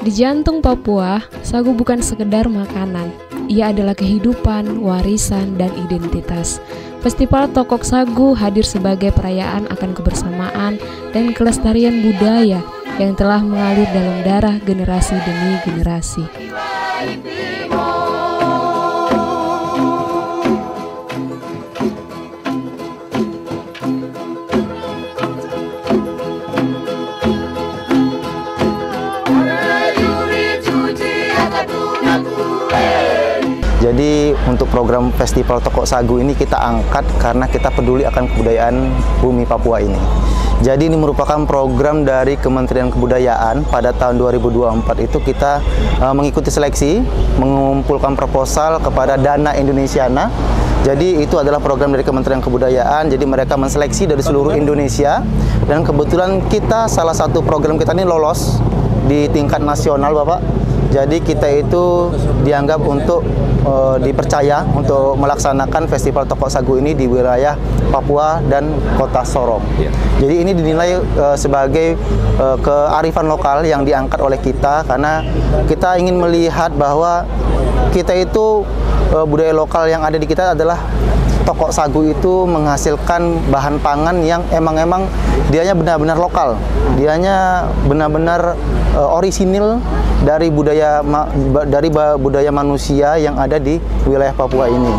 Di jantung Papua, sagu bukan sekedar makanan. Ia adalah kehidupan, warisan, dan identitas. Festival Tokok Sagu hadir sebagai perayaan akan kebersamaan dan kelestarian budaya yang telah mengalir dalam darah generasi demi generasi. Jadi untuk program Festival Tokok Sagu ini kita angkat karena kita peduli akan kebudayaan bumi Papua ini. Jadi ini merupakan program dari Kementerian Kebudayaan. Pada tahun 2024 itu kita mengikuti seleksi, mengumpulkan proposal kepada Dana Indonesiana. Jadi itu adalah program dari Kementerian Kebudayaan. Jadi mereka menseleksi dari seluruh Indonesia. Dan kebetulan kita salah satu program kita ini lolos di tingkat nasional, Bapak. Jadi kita itu dianggap untuk dipercaya untuk melaksanakan Festival Tokok Sagu ini di wilayah Papua dan Kota Sorong. Jadi ini dinilai sebagai kearifan lokal yang diangkat oleh kita karena kita ingin melihat bahwa kita itu budaya lokal yang ada di kita adalah Tokok Sagu itu menghasilkan bahan pangan yang emang dianya benar-benar lokal, dianya benar-benar orisinil dari budaya manusia yang ada di wilayah Papua ini.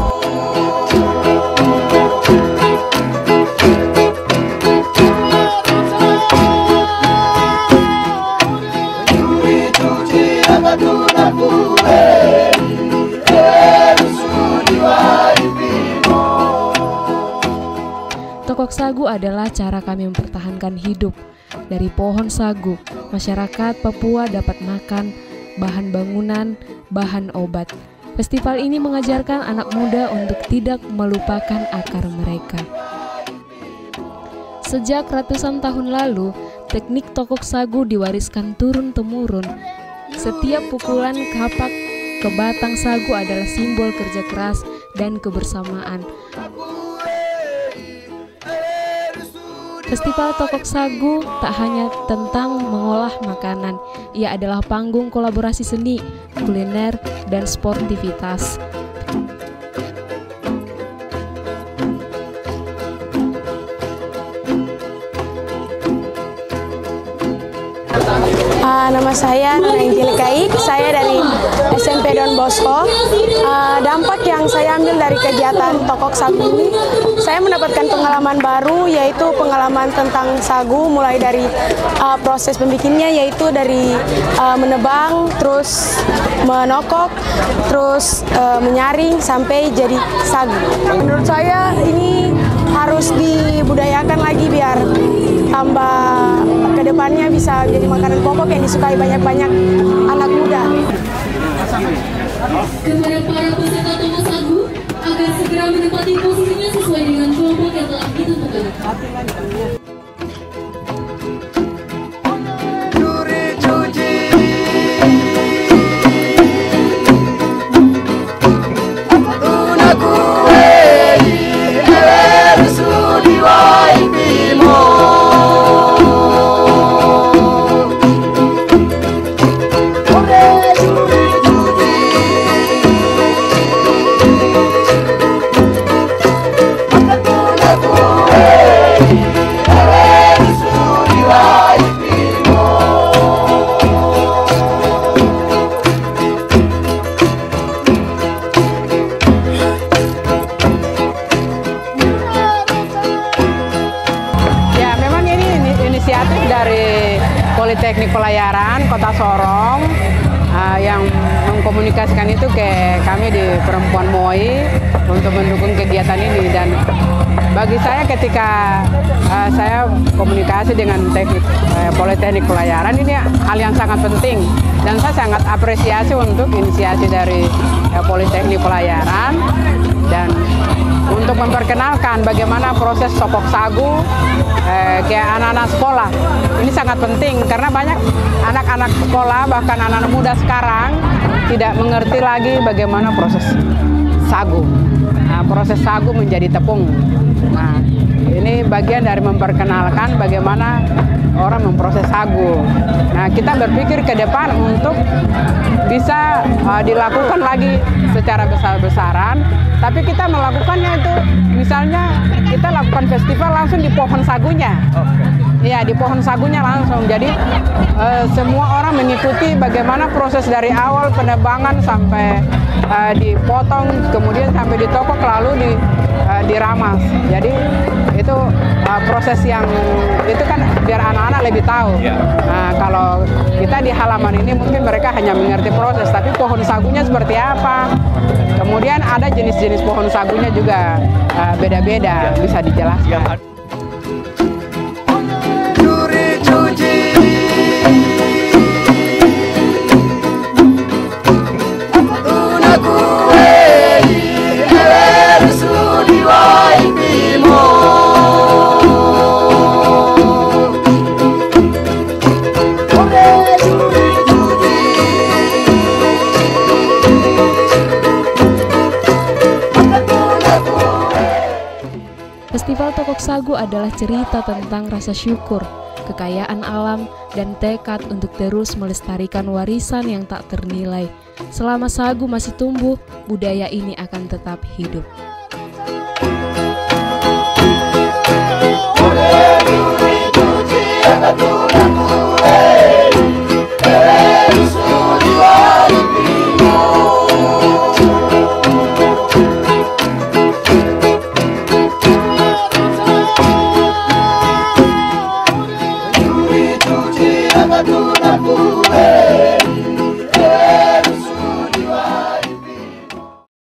Tokok Sagu adalah cara kami mempertahankan hidup. Dari pohon sagu, masyarakat Papua dapat makan, bahan bangunan, bahan obat. Festival ini mengajarkan anak muda untuk tidak melupakan akar mereka. Sejak ratusan tahun lalu, teknik tokok sagu diwariskan turun-temurun. Setiap pukulan kapak ke batang sagu adalah simbol kerja keras dan kebersamaan. Festival Tokok Sagu tak hanya tentang mengolah makanan, ia adalah panggung kolaborasi seni, kuliner, dan sportivitas. Nama saya Nana Injilikaik, saya dari SMP Don Bosco. Dampak yang saya ambil dari kegiatan Tokok Sagu ini, saya mendapatkan pengalaman baru, yaitu pengalaman tentang sagu, mulai dari proses pembikinnya, yaitu dari menebang, terus menokok, terus menyaring, sampai jadi sagu. Menurut saya ini harus dibudayakan lagi biar tambah kedepannya bisa jadi makanan pokok yang disukai banyak-banyak anak muda. Kepada para peserta Tokok Sagu agar segera menempati posisinya sesuai dengan kelompok yang telah ditentukan. Dari Politeknik Pelayaran Kota Sorong yang mengkomunikasikan itu ke kami di Perempuan MOI untuk mendukung kegiatan ini. Dan bagi saya ketika saya komunikasi dengan Politeknik Pelayaran, ini hal yang sangat penting dan saya sangat apresiasi untuk inisiasi dari Politeknik Pelayaran dan untuk memperkenalkan bagaimana proses Tokok Sagu ke anak-anak sekolah. Ini sangat penting karena banyak anak-anak sekolah, bahkan anak-anak muda sekarang tidak mengerti lagi bagaimana proses sagu. Proses sagu menjadi tepung. Nah, ini bagian dari memperkenalkan bagaimana orang memproses sagu. Nah, kita berpikir ke depan untuk bisa dilakukan lagi secara besar-besaran, tapi kita melakukannya itu misalnya kita lakukan festival langsung di pohon sagunya. Iya, di pohon sagunya langsung. Jadi semua orang mengikuti bagaimana proses dari awal penebangan sampai dipotong, kemudian sampai ditokok lalu diramas. Jadi itu proses yang itu kan biar anak-anak lebih tahu. Nah, kalau kita di halaman ini mungkin mereka hanya mengerti proses, tapi pohon sagunya seperti apa. Kemudian ada jenis-jenis pohon sagunya juga beda-beda, bisa dijelaskan. Festival Tokok Sagu adalah cerita tentang rasa syukur, kekayaan alam, dan tekad untuk terus melestarikan warisan yang tak ternilai. Selama sagu masih tumbuh, budaya ini akan tetap hidup.